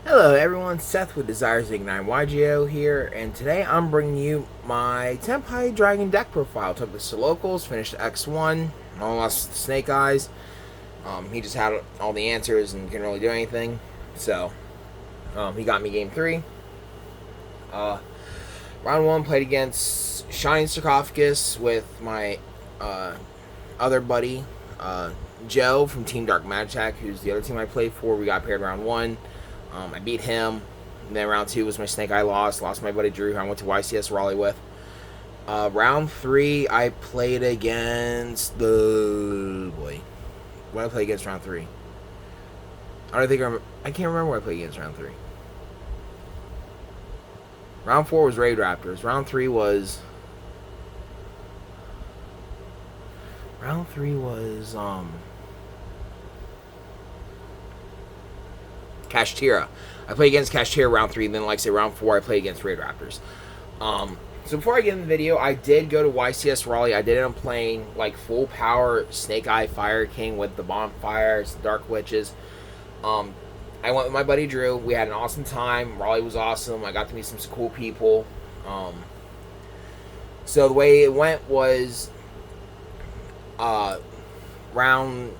Hello everyone, Seth with Desires Ignite YGO here, and today I'm bringing you my Tenpai Dragon deck profile. Took this to locals, finished X-1, almost Snake Eyes. He just had all the answers and couldn't really do anything, so he got me game 3. Round 1 played against Shining Sarcophagus with my other buddy, Joe from Team Dark Magic, who's the other team I played for. We got paired round 1. I beat him. And then round 2 was my Snake Eye loss. Lost my buddy Drew, who I went to YCS Raleigh with. Round 3, I played against the... Boy. What did I play against round 3? I can't remember what I played against round 3. Round 4 was Raid Raptors. Round 3 was... Kashtira. I played against Kashtira round 3, and then, like I say, round 4, I played against Raid Raptors. So before I get in the video, I did go to YCS Raleigh. I did end up playing, like, full power Snake Eye Fire King with the Bonfires, Dark Witches. I went with my buddy Drew. We had an awesome time. Raleigh was awesome. I got to meet some cool people. So the way it went was round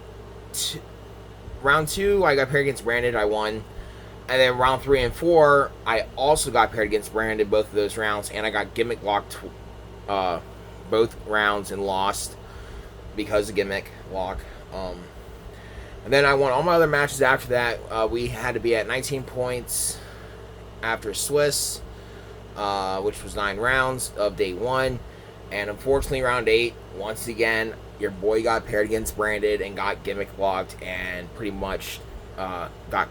2, I got paired against Brandon. I won. And then round 3 and 4, I also got paired against Brandon both of those rounds. And I got gimmick locked both rounds and lost because of gimmick lock. And then I won all my other matches after that. We had to be at 19 points after Swiss, which was 9 rounds of day 1. And unfortunately, round 8, once again, your boy got paired against Brandon and got gimmick locked and pretty much got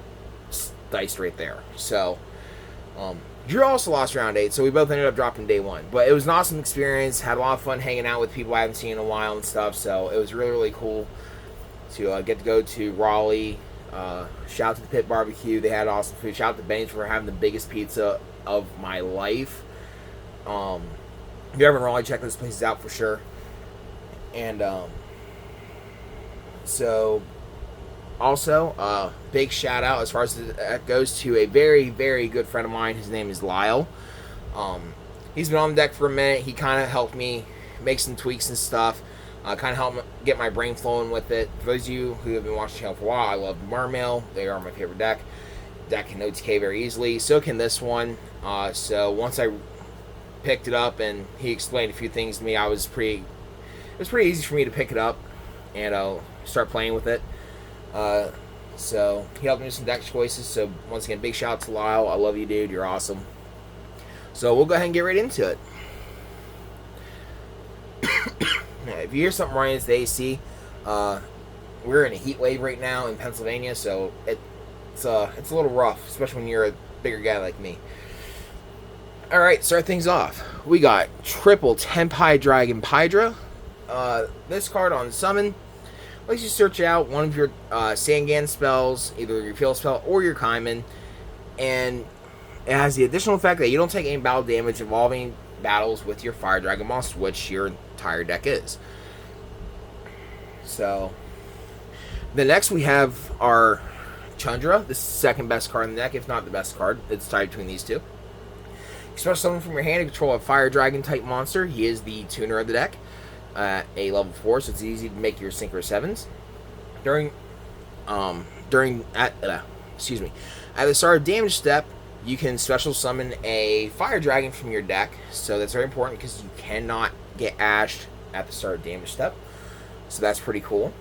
diced right there. So, Drew also lost round 8, so we both ended up dropping day 1. But it was an awesome experience. Had a lot of fun hanging out with people I haven't seen in a while and stuff. So it was really, really cool to get to go to Raleigh. Shout out to the Pit Barbecue. They had awesome food. Shout out to Benny's for having the biggest pizza of my life. If you're ever in Raleigh, check those places out for sure. And so also big shout out as far as that goes to a very, very good friend of mine. His name is Lyle. He's been on the deck for a minute. He kind of helped me make some tweaks and stuff. Kind of helped get my brain flowing with it. For those of you who have been watching the channel for a while, I love Mermail. They are my favorite deck. Deck can OTK very easily. So can this one. So once I picked it up and he explained a few things to me, it was pretty easy for me to pick it up and start playing with it. So he helped me with some deck choices. So once again, big shout out to Lyle. I love you, dude. You're awesome. So we'll go ahead and get right into it. If you hear something running, it's the AC. We're in a heat wave right now in Pennsylvania, so it's a little rough, especially when you're a bigger guy like me. Alright, start things off. We got triple Tenpai Dragon Pydra. This card on summon lets you search out one of your Sangan spells, either your field spell or your Kaiman, and it has the additional effect that you don't take any battle damage involving battles with your Fire Dragon monster, which your entire deck is. So, the next we have our Chandra, the second best card in the deck, if not the best card. It's tied between these two. Special summon from your hand to control a Fire Dragon type monster. He is the tuner of the deck at a level 4, so it's easy to make your Synchro 7s. At the start of damage step, you can special summon a Fire Dragon from your deck. So that's very important because you cannot get ashed at the start of damage step. So that's pretty cool.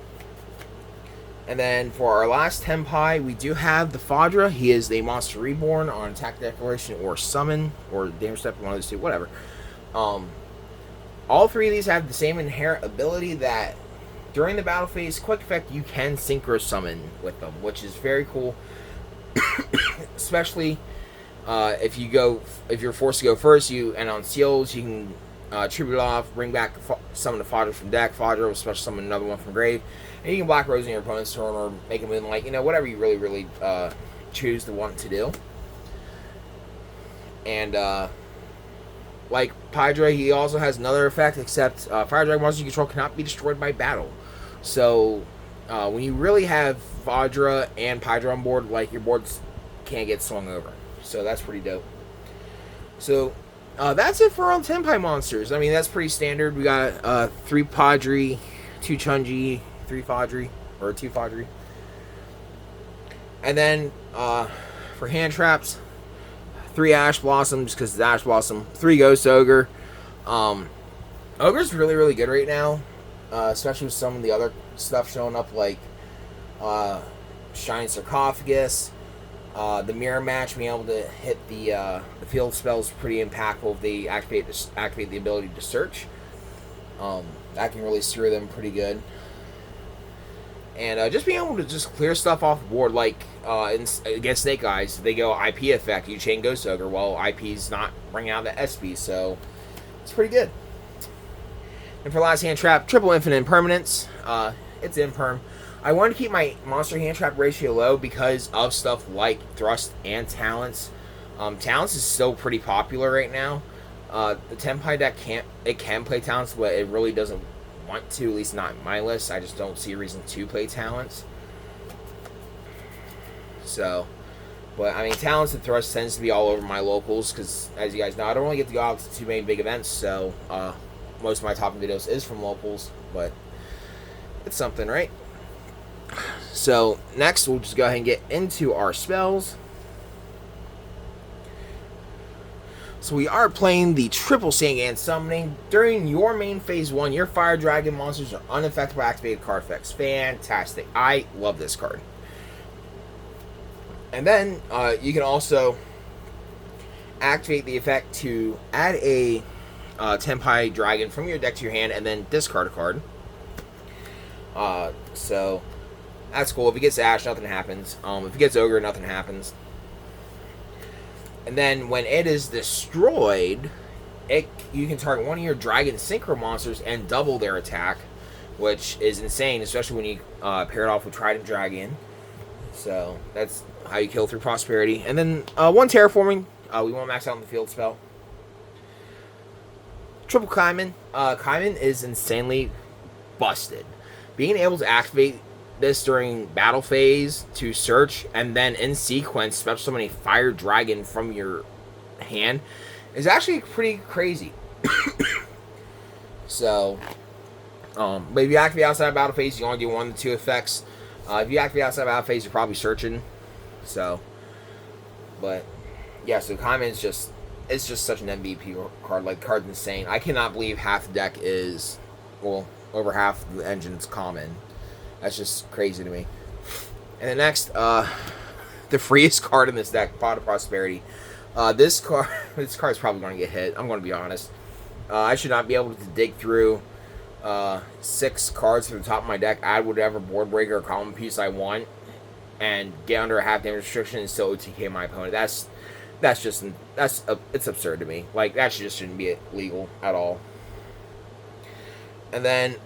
And then for our last Tenpai, we do have the Fadra. He is a monster reborn on attack declaration or summon or damage step, one of those two, whatever. All 3 of these have the same inherent ability that during the battle phase, quick effect, you can synchro summon with them, which is very cool. Especially if you're forced to go first, and on seals, you can tribute off, bring back, summon the Fodder from deck. Fodder will special summon another one from grave, and you can Black Rose in your opponent's turn or make them in, like, whatever you really choose to want to do. And like Pydra, he also has another effect, except Fire Dragon monsters you control cannot be destroyed by battle. So when you really have Fadra and Pydra on board, like, your board's can't get swung over. So that's pretty dope. So that's it for all Tenpai monsters. I mean, that's pretty standard. We got 3 Padre, 2 Chunji, 3 Fadri, or 2 Fadri. And then for hand traps, 3 Ash Blossoms, because it's Ash Blossom, 3 Ghost Ogre. Ogre's really, really good right now, especially with some of the other stuff showing up, like Shining Sarcophagus. The mirror match, being able to hit the field spell is pretty impactful if they activate the ability to search. That can really steer them pretty good. And just being able to just clear stuff off the board, like against Snake Eyes, they go IP effect, you chain Ghost Ogre, while IP's not bringing out the SP, so it's pretty good. And for last hand trap, triple infinite impermanence. It's imperm. I want to keep my monster hand trap ratio low because of stuff like thrust and talents. Talents is still pretty popular right now. The Tenpai deck can play talents, but it really doesn't want to, at least not in my list. I just don't see a reason to play talents. So, but I mean, talents and thrust tends to be all over my locals because, as you guys know, I don't really get to go out to too many big events. So, most of my top videos is from locals, but it's something, right? So next, we'll just go ahead and get into our spells. So we are playing the triple Sangan summoning. During your main phase 1, your fire dragon monsters are unaffected by activated card effects. Fantastic. I love this card. And then you can also activate the effect to add a Tenpai dragon from your deck to your hand and then discard a card. So that's cool. If it gets Ash, nothing happens. If it gets Ogre, nothing happens. And then when it is destroyed, you can target one of your Dragon Synchro monsters and double their attack, which is insane, especially when you pair it off with Trident Dragon. So that's how you kill through Prosperity. And then 1 Terraforming. We won't max out on the field spell. Triple Kaiman. Kaiman is insanely busted. Being able to activate this during battle phase to search and then in sequence special summon a fire dragon from your hand is actually pretty crazy. So, but if you activate outside of battle phase, you only get 1 to 2 effects. If you activate outside of battle phase, you're probably searching. So, but yeah, so Kaiman is just, it's just such an MVP card. Like, the card's insane. I cannot believe half the deck is, well, over half the engine's common. That's just crazy to me. And the next, the freest card in this deck, Pot of Prosperity. This card is probably going to get hit. I'm going to be honest. I should not be able to dig through 6 cards from the top of my deck, add whatever board breaker or column piece I want, and get under a half damage restriction and still OTK my opponent. It's absurd to me. Like, that just shouldn't be legal at all. And then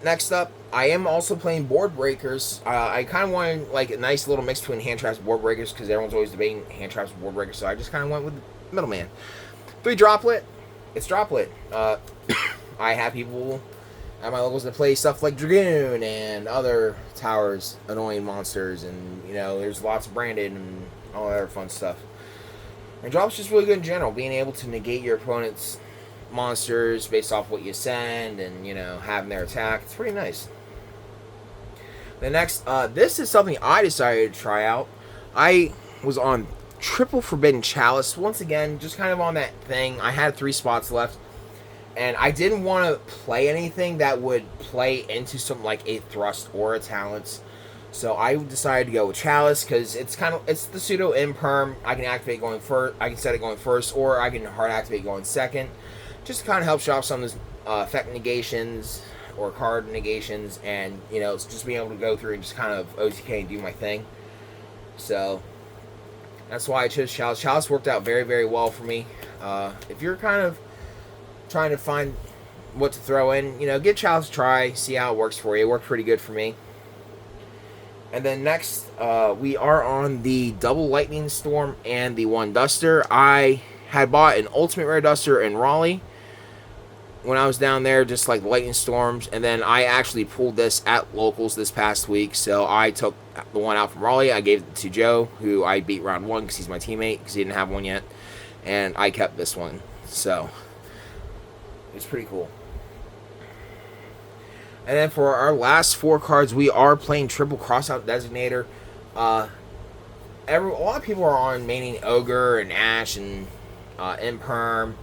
next up, I am also playing board breakers. I kind of wanted like a nice little mix between hand traps and board breakers because everyone's always debating hand traps and board breakers. So I just kind of went with the middleman. 3 Droplet. It's Droplet. I have people at my locals that play stuff like Dragoon and other towers, annoying monsters, and you know, there's lots of branded and all that other fun stuff. And Droplet's just really good in general, being able to negate your opponent's monsters based off what you send and, you know, having their attack. It's pretty nice. The next, this is something I decided to try out. I was on Triple Forbidden Chalice. Once again, just kind of on that thing. I had 3 spots left. And I didn't want to play anything that would play into something like a Thrust or a Talents. So I decided to go with Chalice because it's the pseudo imperm. I can activate going first. I can set it going first, or I can hard activate going second. Just to kind of help show off some of those effect negations or card negations, and you know, it's just being able to go through and just kind of OTK and do my thing. So that's why I chose Chalice. Chalice worked out very, very well for me. If you're kind of trying to find what to throw in, you know, give Chalice a try, see how it works for you. It worked pretty good for me. And then next, we are on the Double Lightning Storm and the 1 Duster. I had bought an Ultimate Rare Duster in Raleigh, when I was down there, just like lightning storms. And then I actually pulled this at locals this past week. So I took the one out from Raleigh. I gave it to Joe, who I beat round 1 because he's my teammate, because he didn't have one yet. And I kept this one. So it's pretty cool. And then for our last 4 cards, we are playing Triple Crossout Designator. A lot of people are on maining Ogre and Ash and Imperm,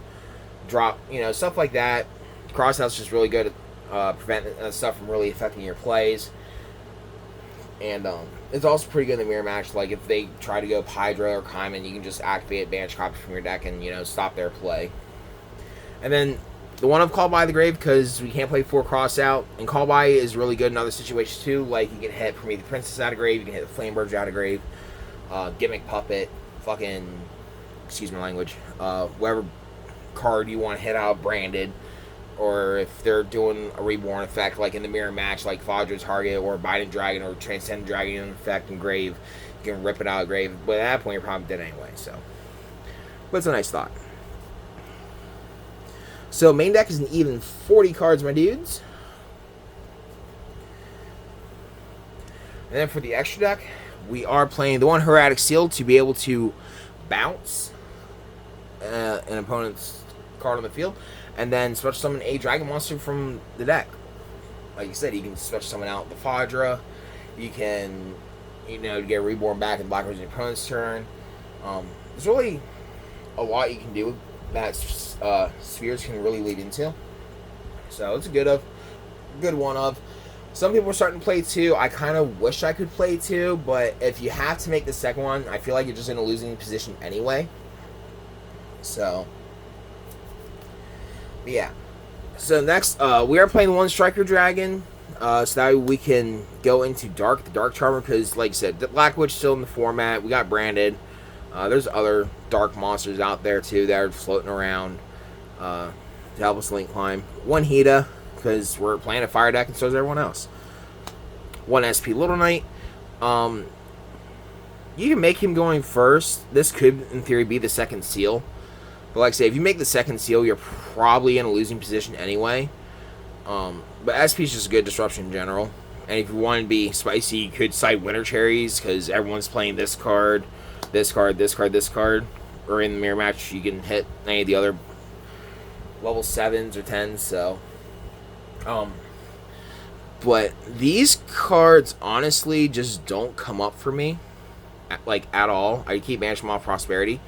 drop, stuff like that. Crossout's just really good at preventing stuff from really affecting your plays. And it's also pretty good in the mirror match. Like if they try to go Hydra or Kaiman, you can just activate Banish Copy from your deck and stop their play. And then the one of Call by the Grave, because we can't play 4 Crossout, and Call by is really good in other situations too. Like you can hit Prometheus Princess out of grave, you can hit the Flamebird out of grave, Gimmick Puppet, fucking, excuse my language, whatever card you want to hit out branded, or if they're doing a reborn effect like in the mirror match, like Vajra Target or Biden Dragon or Transcend Dragon effect in grave, you can rip it out of grave. But at that point, you're probably dead anyway. So, but it's a nice thought. So main deck is an even 40 cards, my dudes. And then for the extra deck, we are playing the one Hieratic Seal to be able to bounce an opponent's card on the field, and then special summon a dragon monster from the deck. Like you said, you can special summon out the Fadra. You can, get reborn back in Black Rose in your opponent's turn. There's really a lot you can do that Spheres can really lead into. So it's a good one of. Some people are starting to play 2. I kind of wish I could play 2, but if you have to make the second one, I feel like you're just in a losing position anyway. So, yeah. So next, we are playing 1 Striker Dragon, so that we can go into the Dark Charmer, because, like I said, the Black Witch still in the format. We got branded. There's other dark monsters out there, too, that are floating around to help us link climb. 1 Hida, because we're playing a fire deck, and so is everyone else. 1 SP Little Knight. You can make him going first. This could, in theory, be the second seal. But like I say, if you make the second seal, you're probably in a losing position anyway. But SP is just a good disruption in general. And if you want to be spicy, you could side Winter Cherries, because everyone's playing this card, this card, this card, this card. Or in the mirror match, you can hit any of the other level 7s or 10s, so... but these cards honestly just don't come up for me, like, at all. I keep banishing them off Prosperity.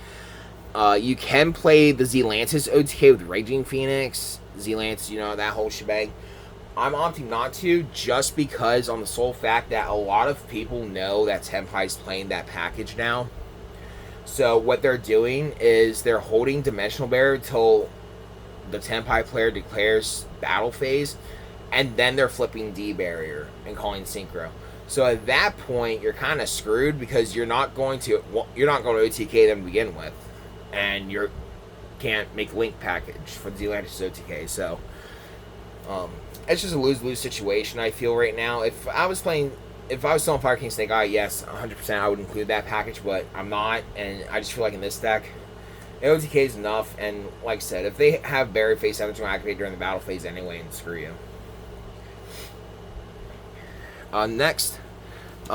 You can play the Zelantis OTK with Raging Phoenix, Zelantis, that whole shebang. I'm opting not to, just because on the sole fact that a lot of people know that Tenpai's playing that package now. So what they're doing is they're holding Dimensional Barrier till the Tenpai player declares battle phase, and then they're flipping D barrier and calling synchro. So at that point, you're kind of screwed, because you're not going to OTK them to begin with, and you can't make link package for the Atlantis OTK. So it's just a lose-lose situation, I feel, right now. If I was still on Fire King Snake Eye, yes, 100% I would include that package, but I'm not, and I just feel like in this deck, OTK is enough. And like I said, if they have Barrier Face, I'm just going to activate during the battle phase anyway, and screw you. Next, 2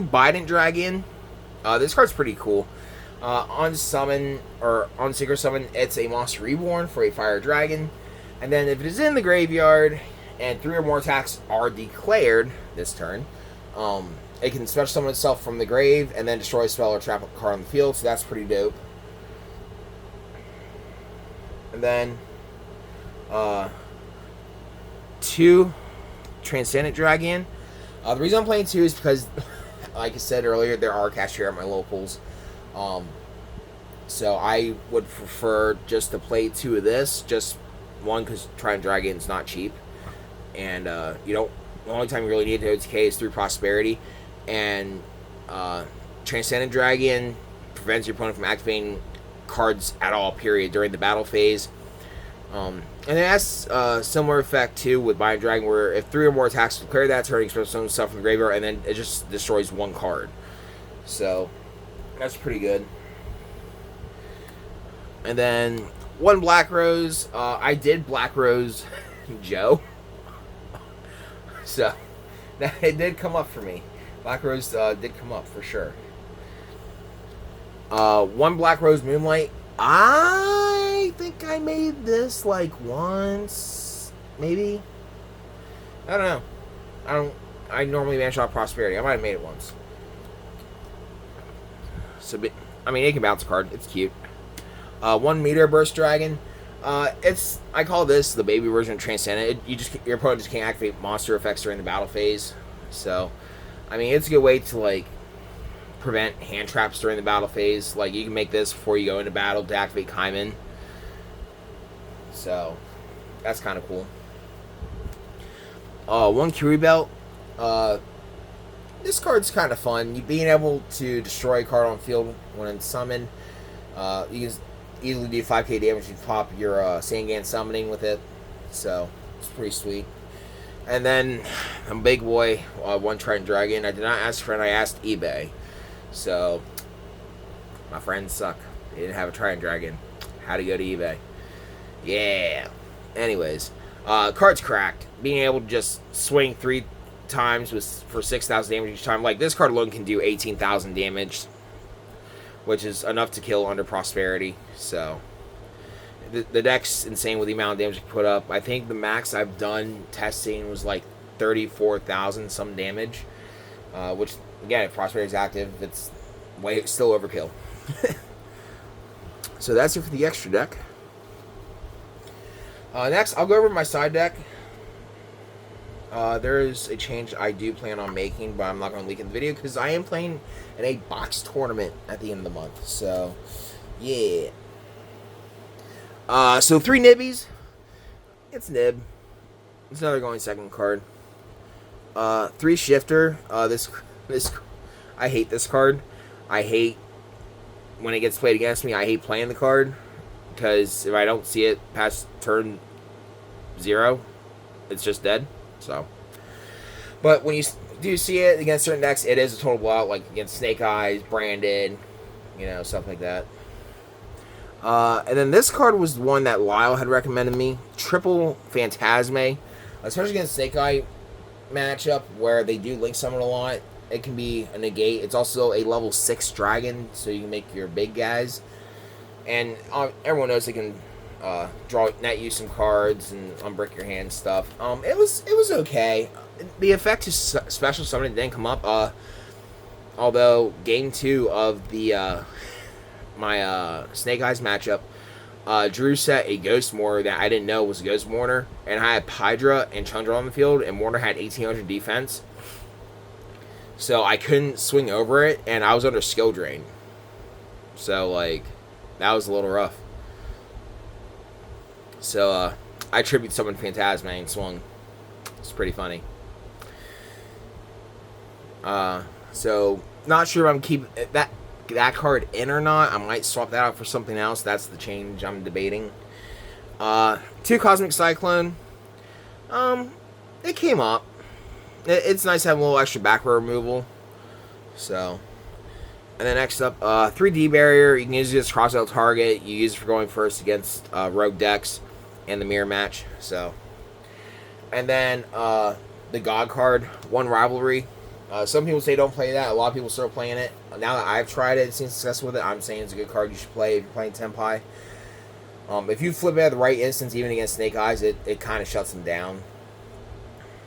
Biden Dragon. This card's pretty cool. On Synchro Summon, it's a monster reborn for a Fire Dragon. And then if it is in the graveyard and 3 or more attacks are declared this turn, it can special summon itself from the grave and then destroy a spell or trap a card on the field. So that's pretty dope. And then 2 Transcendent Dragon. The reason I'm playing 2 is because, like I said earlier, there are cash here at my locals. So I would prefer just to play 2 of this. Just 1, because Trident Dragon's not cheap. And the only time you really need to OTK is through Prosperity. And Transcendent Dragon prevents your opponent from activating cards at all, period, during the battle phase. And it has a similar effect too with Bind Dragon, where if 3 or more attacks declare that turn, express some stuff from the graveyard, and then it just destroys 1 card. So that's pretty good. And then One Black Rose. I did Black Rose Joe. So, it did come up for me. Black Rose did come up for sure. One Black Rose Moonlight. I think I made this like once, maybe. I don't know. I normally manage off Prosperity. I might have made it once. So, I mean, it can bounce a card. It's cute. One Meteor Burst Dragon. I call this the baby version of Transcendent. Your opponent just can't activate monster effects during the battle phase. So, I mean, it's a good way to like prevent hand traps during the battle phase. Like, you can make this before you go into battle to activate Kaiman. So, that's kind of cool. One Curie Belt. This card's kind of fun. Being able to destroy a card on field when it's summoned. You can easily do 5k damage if you pop your Sangan summoning with it. So, it's pretty sweet. And then, a big boy, one Trident Dragon. I did not ask a friend, I asked eBay. So, my friends suck. They didn't have a Trident Dragon. Had to go to eBay. Yeah. Anyways, card's cracked. Being able to just swing 3 times for 6,000 damage each time. Like, this card alone can do 18,000 damage, which is enough to kill under Prosperity. So, the deck's insane with the amount of damage you put up. I think the max I've done testing was like 34,000 some damage, which, again, if Prosperity is active, it's still overkill. So that's it for the extra deck. Next, I'll go over my side deck. There is a change I do plan on making, but I'm not going to leak in the video because I am playing in a box tournament at the end of the month. So, yeah. So 3 Nibbies. It's Nib. It's another going second card. 3 Shifter. This I hate this card. I hate when it gets played against me. I hate playing the card because if I don't see it past turn 0, it's just dead. So, but when you do see it against certain decks, it is a total blowout, like against Snake Eyes, Branded, stuff like that. And then this card was one that Lyle had recommended me. Triple Phantasme. Especially against Snake Eye matchup where they do Link Summon a lot. It can be a negate. It's also a level 6 dragon, so you can make your big guys. And everyone knows they can net you some cards and unbrick your hand and stuff. It was okay. The effect to special summon didn't come up. Although game 2 of the my Snake Eyes matchup, Drew set a Ghost Mourner that I didn't know was a Ghost Mourner, and I had Pydra and Chandra on the field, and Mourner had 1800 defense. So I couldn't swing over it, and I was under skill drain. So, like, that was a little rough. So, I tribute summoned Phantasme and swung. It's pretty funny. So, not sure if I'm keeping that card in or not. I might swap that out for something else. That's the change I'm debating. 2 Cosmic Cyclone. It came up. It's nice to have a little extra back row removal. So, and then next up, 3D Barrier. You can use this cross out target. You use it for going first against rogue decks and the mirror match. So, and then the God card, 1 Rivalry. Some people say don't play that. A lot of people still playing it. Now that I've tried it, seen success with it, I'm saying it's a good card you should play if you're playing Tenpai. If you flip it at the right instance, even against Snake Eyes, it kind of shuts them down.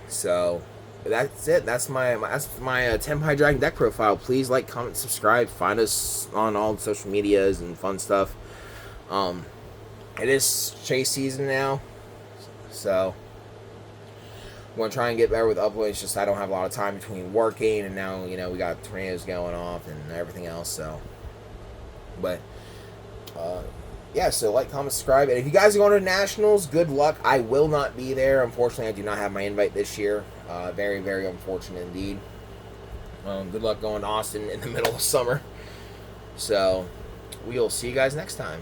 So, that's it. That's my Tenpai Dragon deck profile. Please like, comment, subscribe. Find us on all social medias and fun stuff. It is chase season now, so I'm gonna try and get better with uploads. It's just I don't have a lot of time between working and now we got tornadoes going off and everything else. So, but yeah. So like, comment, subscribe, and if you guys are going to nationals, good luck. I will not be there. Unfortunately, I do not have my invite this year. Very, very unfortunate indeed. Good luck going to Austin in the middle of summer. So, we'll see you guys next time.